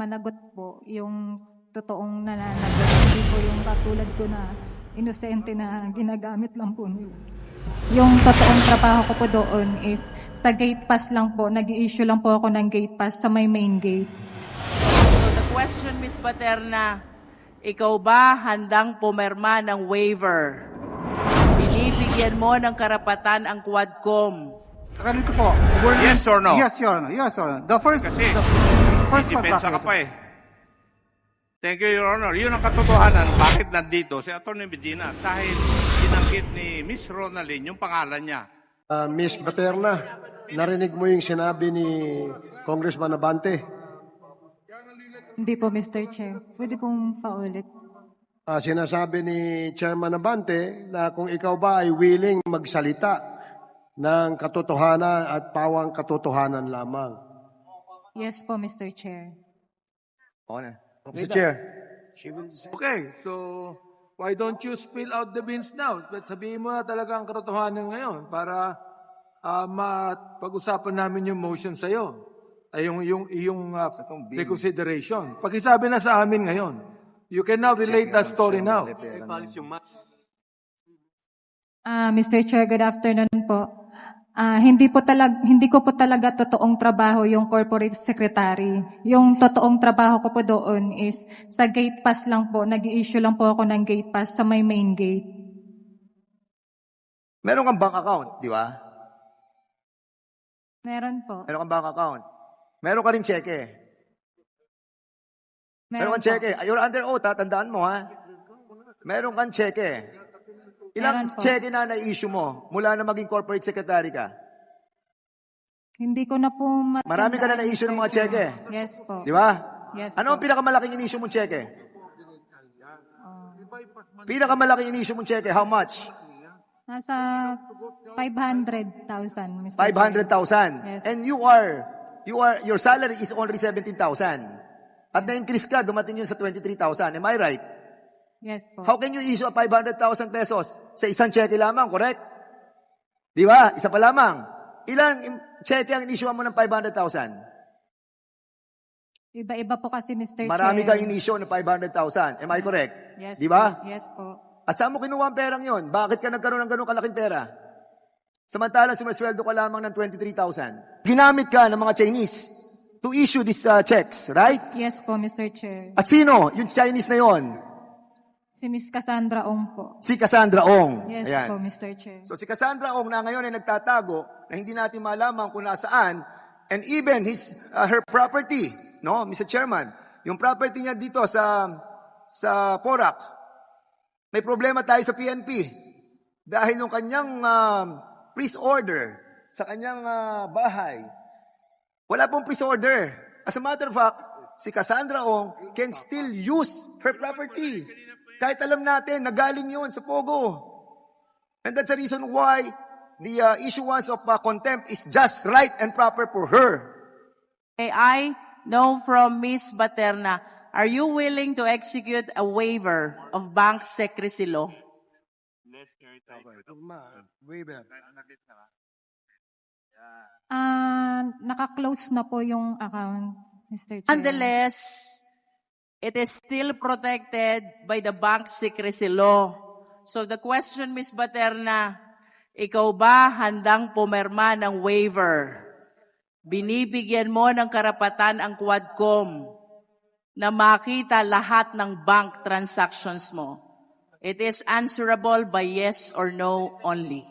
managot po yung totoong nananagot. Hindi po yung katulad ko na inosente na ginagamit lang po nila. Yung totoong trabaho ko po doon is sa gate pass lang po. Nag-i-issue lang po ako ng gate pass sa may main gate. So the question, Ms. Paterna, ikaw ba handang pumirma ng waiver? Binibigyan mo ng karapatan ang Quadcom. Ganito po. Yes or no? Yes, Your Honor. Yes, Your Honor. The first Depensa ka contract. pa eh. Thank you, Your Honor. Yun ang katotohanan. Bakit nandito si Atty. Medina? Dahil binanggit ni Miss Ronaldin yung pangalan niya. Miss Paterna, narinig mo yung sinabi ni Congressman Abante. Hindi po, Mr. Chair. Pwede pong paulit. Sinasabi ni Chairman Abante na kung ikaw ba ay willing magsalita ng katotohanan at pawang katotohanan lamang. Yes po, Mr. Chair. Mr. Chair. Okay, so why don't you spill out the beans now? Sabihin mo na talaga ang katotohanan ngayon para mapag-usapan namin yung motion sa'yo. Ay yung reconsideration. Pakisabi na sa amin ngayon. You can now relate that story now. Mr. Chair, good afternoon po. Hindi ko po talaga totoong trabaho yung corporate secretary. Yung totoong trabaho ko po doon is sa gate pass lang po. Nag-i-issue lang po ako ng gate pass sa may main gate. Meron kang bank account, di ba? Meron po. Meron kang bank account. Meron ka rin cheque. Meron kang po. cheque. You're under oath, ha? Tandaan mo, ha? Meron kang cheque. Ilang Meron po. cheque na na-issue mo mula na maging corporate secretary ka? Hindi ko na po matandaan. Marami ka na na-issue ng mga cheque. Yes po. Di ba? Yes Ano ang po. pinakamalaking in-issue mong cheque? Pinakamalaking in-issue mong cheque, how much? Nasa 500,000, Mr. 500,000. Yes. And your salary is only 17,000. At na-increase ka, dumating yun sa 23,000. Am I right? Yes po. How can you issue a 500,000 pesos sa isang cheque lamang, correct? Di ba? Isa pa lamang. Ilang cheque ang issue mo ng 500,000? Iba-iba po kasi, Mr. Marami Chair. kang in-issue ng 500,000. Am I correct? Yes Di ba? po. Yes po. At saan mo kinuha ang perang yon? Bakit ka nagkaroon ng ganun kalaking pera? Samantalang sumasweldo ka lamang ng 23,000. Ginamit ka ng mga Chinese to issue these checks, right? Yes po, Mr. Chair. At sino? Yung Chinese na yon? Si Miss Cassandra Ong po. Si Cassandra Ong. Yes Ayan. po, Mr. Chair. So si Cassandra Ong na ngayon ay nagtatago na hindi natin malaman kung nasaan, and even her property, no, Mr. Chairman, yung property niya dito sa Porac, may problema tayo sa PNP dahil yung kanyang freeze order sa kanyang bahay, wala pong freeze order. As a matter of fact, si Cassandra Ong can still use her property. Kahit alam natin, nagaling yun sa Pogo. And that's the reason why the issuance of contempt is just right and proper for her. May I know from Ms. Paterna, are you willing to execute a waiver of bank secrecy law? Naka-close na po yung account, Mr. Chair. Nonetheless, it is still protected by the bank secrecy law. So the question, Ms. Paterna, ikaw ba handang pumirma ng waiver? Binibigyan mo ng karapatan ang Quadcom na makita lahat ng bank transactions mo. It is answerable by yes or no only.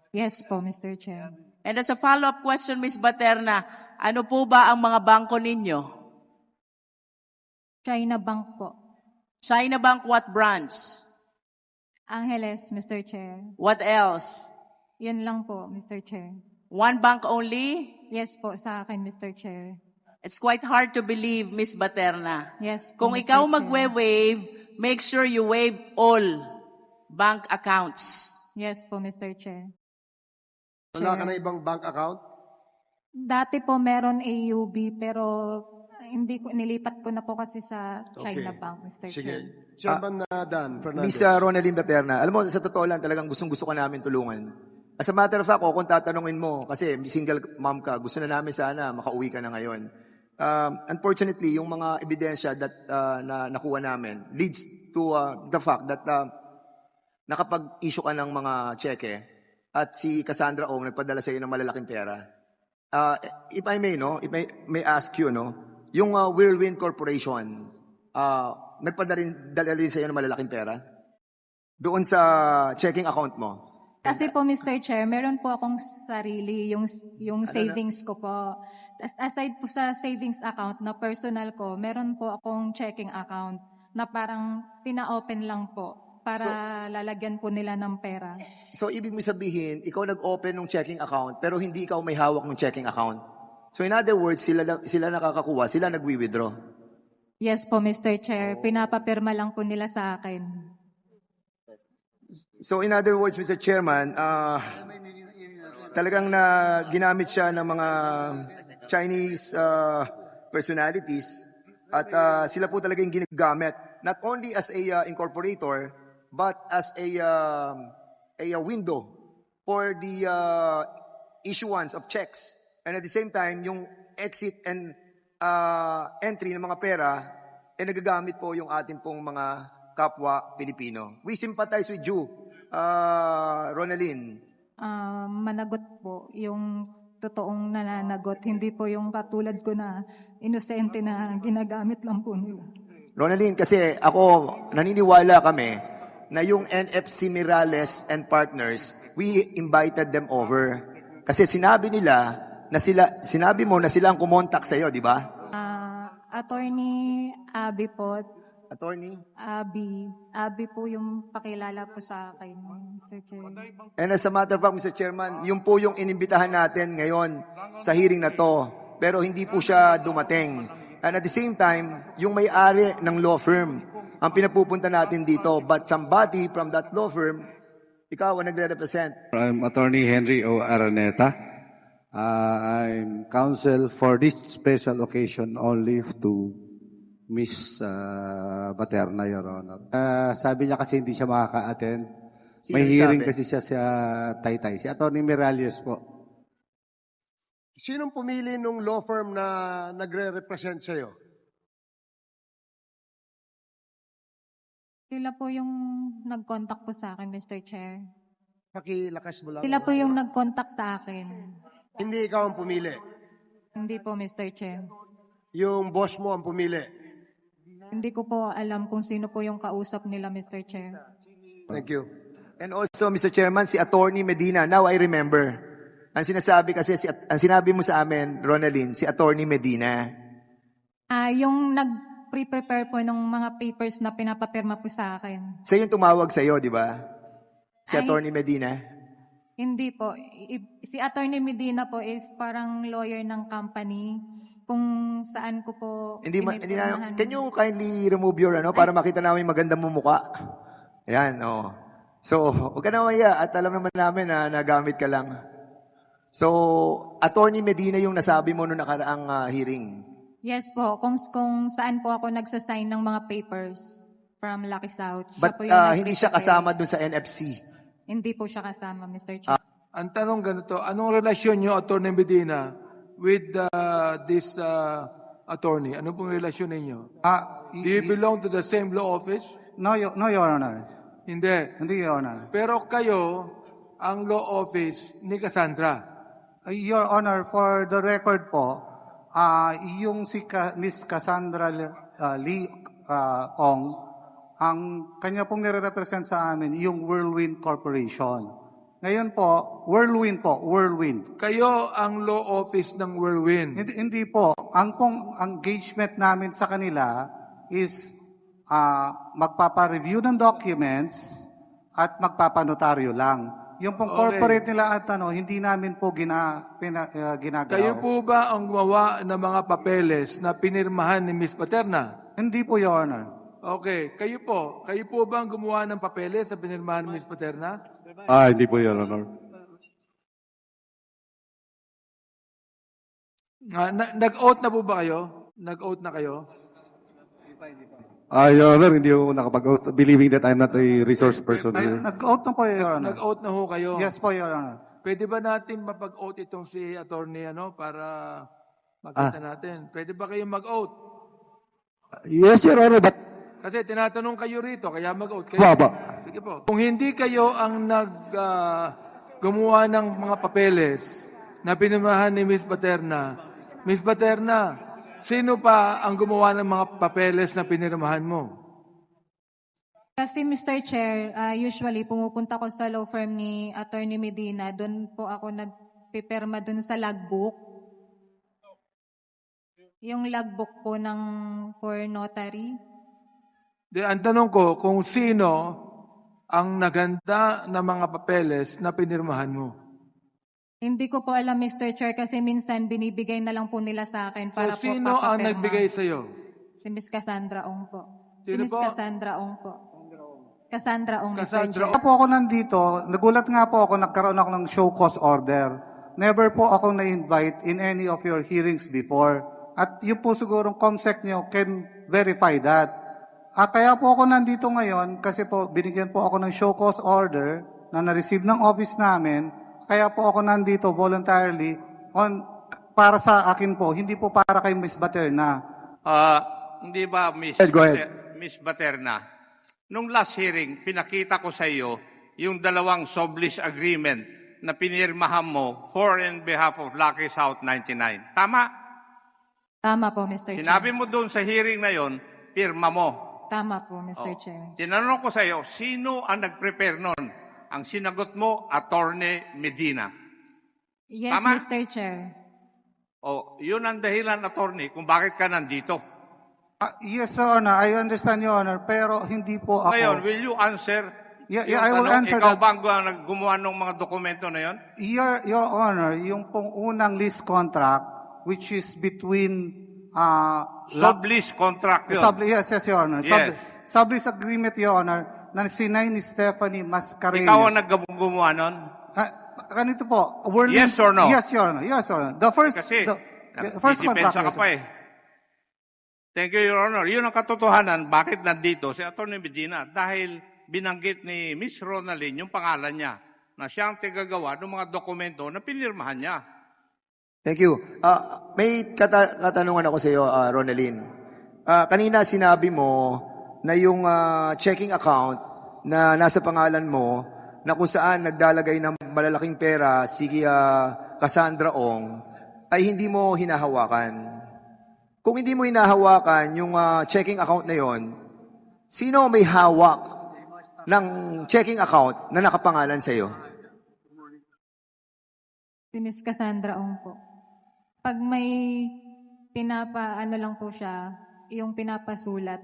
Yes po, Mr. Chair. And as a follow-up question, Ms. Paterna, ano po ba ang mga bangko ninyo? China Bank po. China Bank, what branch? Angeles, Mr. Chair. What else? Yan lang po, Mr. Chair. One bank only? Yes po, sa akin, Mr. Chair. It's quite hard to believe, Ms. Baterna. Yes po, Kung Mr. ikaw Chair. magwe-waive, make sure you waive all bank accounts. Yes po, Mr. Chair. Wala ka na ibang bank account? Dati po meron AUB, pero nilipat ko na po kasi sa China Bank, Mr. Chair. Sige. Chairman Dan Fernandez. Miss Ronaldin Baterna, alam mo, sa totoo lang, talagang gustong-gusto ka namin tulungan. As a matter of fact, kung tatanungin mo, kasi single mom ka, gusto na namin sana makauwi ka na ngayon. unfortunately, yung mga ebidensya that na nakuha namin leads to the fact that nakapag-issue ka ng mga cheque at si Cassandra Ong nagpadala sa iyo ng malalaking pera. If I may, no, if I may ask you, no, yung Whirlwind Corporation, nagpadala rin sa iyo ng malalaking pera doon sa checking account mo. Kasi po, Mr. Chair, meron po akong sarili, yung savings ko po. Aside po sa savings account na personal ko, meron po akong checking account na parang pina-open lang po para lalagyan po nila ng pera. So, ibig mo sabihin, ikaw nag-open ng checking account, pero hindi ikaw may hawak ng checking account. So, in other words, sila nakakakuha, sila nagwi-withdraw. Yes po, Mr. Chair. Pinapapirma lang po nila sa akin. So, in other words, Mr. Chairman, talagang ginamit siya ng mga Chinese personalities at sila po talaga yung ginagamit. Not only as a incorporator, but as a window for the issuance of checks. And at the same time, yung exit and entry ng mga pera, nagagamit po yung ating pong mga kapwa Pilipino. We sympathize with you, Ronaldin. Managot po yung totoong nananagot. Hindi po yung katulad ko na inosente na ginagamit lang po nila. Ronaldin, kasi ako, naniniwala kami na yung NFC Mirales and Partners, we invited them over. Kasi sinabi mo na sila ang kumontak sa'yo, di ba? Attorney Abby po. Attorney? Abby po yung pakilala po sa akin, Mr. Chair. And as a matter of fact, Mr. Chairman, yun po yung inimbitahan natin ngayon sa hearing na to. Pero hindi po siya dumating. And at the same time, yung may-ari ng law firm, ang pinapupunta natin dito. But somebody from that law firm, ikaw ang nagre-represent. I'm Attorney Henry O. Araneta. I'm counsel for this special occasion only to Miss Baterna, Your Honor. Sabi niya kasi hindi siya makaka-attend. May hearing kasi siya sa Taytay. Si Attorney Miralles po. Sinong pumili nung law firm na nagre-represent sa'yo? Sila po yung nag-contact po sa akin, Mr. Chair. Pakilakas mo lang. Sila po yung nag-contact sa akin. Hindi ikaw ang pumili. Hindi po, Mr. Chair. Yung boss mo ang pumili. Hindi ko po alam kung sino po yung kausap nila, Mr. Chair. Thank you. And also, Mr. Chairman, si Attorney Medina, now I remember. Ang sinasabi kasi, ang sinabi mo sa amin, Ronaldin, si Attorney Medina. Yung nag-prepare po ng mga papers na pinapapirma po sa akin. Siya yung tumawag sa'yo, di ba? Si Ay. Attorney Medina. Hindi po. Si Attorney Medina po is parang lawyer ng company kung saan ko po pinipirmahan. Can you kindly remove your para makita namin maganda mo mukha? Ayan, oh. So, huwag ka na maya at alam naman namin na nagamit ka lang. So, Attorney Medina yung nasabi mo noong nakaraang hearing. Yes po. Kung saan po ako nagsasign ng mga papers from Lucky South. But hindi siya kasama dun sa NFC. Hindi po siya kasama, Mr. Chair. Ang tanong ganito, anong relasyon nyo, Attorney Medina, with this attorney? Ano pong relasyon ninyo? Do you belong to the same law office? No, Your Honor. Hindi. Hindi, Your Honor. Pero kayo, ang law office ni Cassandra. Your Honor, for the record po, yung si Miss Cassandra Lee Ong, ang kanya pong nire-represent sa amin, yung Whirlwind Corporation. Ngayon po, Whirlwind. Kayo ang law office ng Whirlwind. Hindi po. Ang pong engagement namin sa kanila is magpapa-review ng documents at magpapanotaryo lang. Yung pong corporate nila at hindi namin po ginagawa. Kayo po ba ang gumawa ng mga papeles na pinirmahan ni Miss Paterna? Hindi po, Your Honor. Okay, kayo po ba ang gumawa ng papeles sa pinirmahan ni Miss Paterna? Hindi po, Your Honor. Nag-oath na po ba kayo? Nag-oath na kayo? Your Honor, hindi ako nakapag-oath, believing that I'm not a resource person. Nag-oath na po, Your Honor. Nag-oath na ho kayo? Yes po, Your Honor. Pwede ba natin mapag-oath itong si attorney para Makita natin. Pwede ba kayo mag-oath? Yes, Your Honor, but Kasi tinatanong kayo rito, kaya mag-oath kayo. Baba. Sige po. Kung hindi kayo ang gumawa ng mga papeles na pinirmahan ni Ms. Baterna, sino pa ang gumawa ng mga papeles na pinirmahan mo? Kasi Mr. Chair, usually pumupunta ko sa law firm ni Attorney Medina. Doon po ako nagpipirma doon sa logbook. Yung logbook po ng for notary. Ang tanong ko, kung sino ang naganda ng mga papeles na pinirmahan mo? Hindi ko po alam, Mr. Chair, kasi minsan binibigay na lang po nila sa akin para So, po sino ang papapirma. nagbigay sa'yo? Si Ms. Cassandra Ong po. Sino si Ms. po? Cassandra Ong po. Cassandra Ong, Mr. Cassandra Chair. Kaya po ako nandito, nagulat nga po ako, nagkaroon ako ng show cause order. Never po ako na-invite in any of your hearings before. At yun po sigurong COMSEC nyo can verify that. Kaya po ako nandito ngayon kasi po binigyan po ako ng show cause order na na-receive ng office namin. Kaya po ako nandito voluntarily para sa akin po, hindi po para kay Ms. Baterna. Hindi ba, Miss, Go ahead. Miss Baterna, nung last hearing, pinakita ko sa iyo yung dalawang sublease agreement na pinirmahan mo for and behalf of Lucky South 99. Tama? Tama po, Mr. Chair. Sinabi mo doon sa hearing na yon, pirma mo. Tama po, Mr. Chair. Tinanong ko sa iyo, sino ang nag-prepare nun? Ang sinagot mo, Attorney Medina. Yes, Tama? Mr. Chair. Yun ang dahilan, Attorney, kung bakit ka nandito. Yes, Your Honor. I understand, Your Honor. Pero hindi po ako. Ngayon, will you answer? Yeah, yung I will tanong, answer ikaw that. ba ang gumawa ng mga dokumento na yon? Your Honor, yung pong unang lease contract, which is between Sublease contract yun. Yes, Your Honor. Yes. Sublease agreement, Your Honor, na sinay ni Stephanie Mascareñas. Ikaw ang gumawa nun? Ganito po. Yes or no? Yes, Your Honor. Yes, Your Honor. The first contract. Ka Yes, pa eh. Thank you, Your Honor. Yun ang katotohanan. Bakit nandito si Atty. Medina? Dahil binanggit ni Miss Ronaline yung pangalan niya na siyang tigagawa ng mga dokumento na pinirmahan niya. Thank you. May katanungan ako sa iyo, Ronaline. Kanina sinabi mo na yung checking account na nasa pangalan mo na kung saan nagdalagay ng malalaking pera si Cassandra Ong ay hindi mo hinahawakan. Kung hindi mo hinahawakan yung checking account na yon, sino may hawak ng checking account na nakapangalan sa iyo? Si Ms. Cassandra Ong po. Pag may ano lang po siya, yung pinapasulat,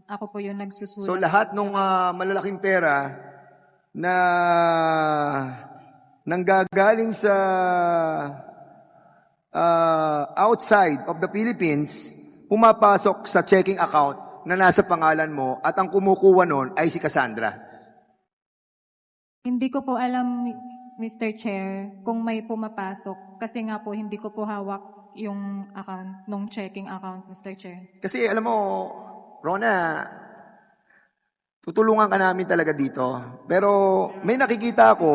ako po yung nagsusulat. So lahat ng malalaking pera na nanggagaling sa outside of the Philippines, pumapasok sa checking account na nasa pangalan mo at ang kumukuha nun ay si Cassandra. Hindi ko po alam, Mr. Chair, kung may pumapasok. Kasi nga po, hindi ko po hawak yung account, nung checking account, Mr. Chair. Kasi alam mo, Rona, tutulungan ka namin talaga dito. Pero may nakikita ako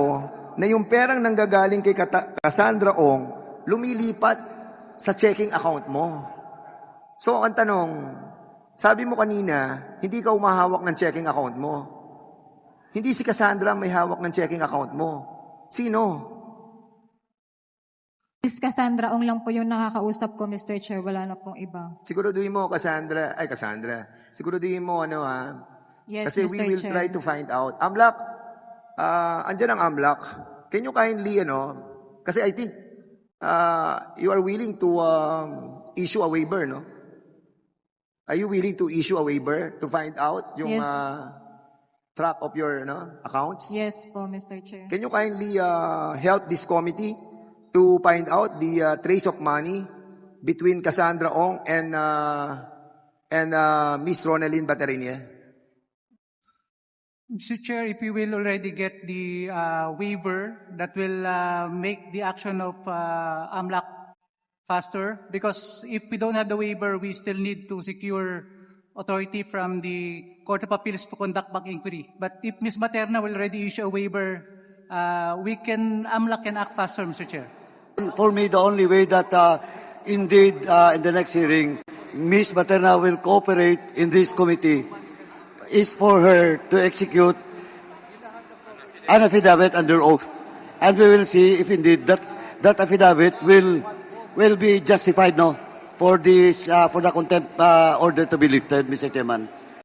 na yung perang nanggagaling kay Cassandra Ong lumilipat sa checking account mo. So ang tanong, sabi mo kanina, hindi ka umahawak ng checking account mo. Hindi si Cassandra may hawak ng checking account mo. Sino? Ms. Cassandra Ong lang po yung nakakausap ko, Mr. Chair. Wala na pong iba. Siguraduhin mo, Cassandra. Siguraduhin mo, Yes, Kasi Mr. we will Chair. try to find out. Amlak, andyan ang Amlak. Can you kindly, kasi I think you are willing to issue a waiver, no? Are you willing to issue a waiver to find out yung Yes. track of your accounts? Yes po, Mr. Chair. Can you kindly help this committee to find out the trace of money between Cassandra Ong and Miss Ronaline Baterina? Mr. Chair, if we will already get the waiver that will make the action of AMLAC faster, because if we don't have the waiver, we still need to secure authority from the Court of Appeals to conduct back inquiry. But if Ms. Baterna will already issue a waiver, AMLAC can act faster, Mr. Chair. For me, the only way that indeed, in the next hearing, Ms. Baterna will cooperate in this committee, is for her to execute an affidavit under oath. And we will see if indeed that affidavit will be justified, no, for this, for the contempt order to be lifted, Mr. Chairman.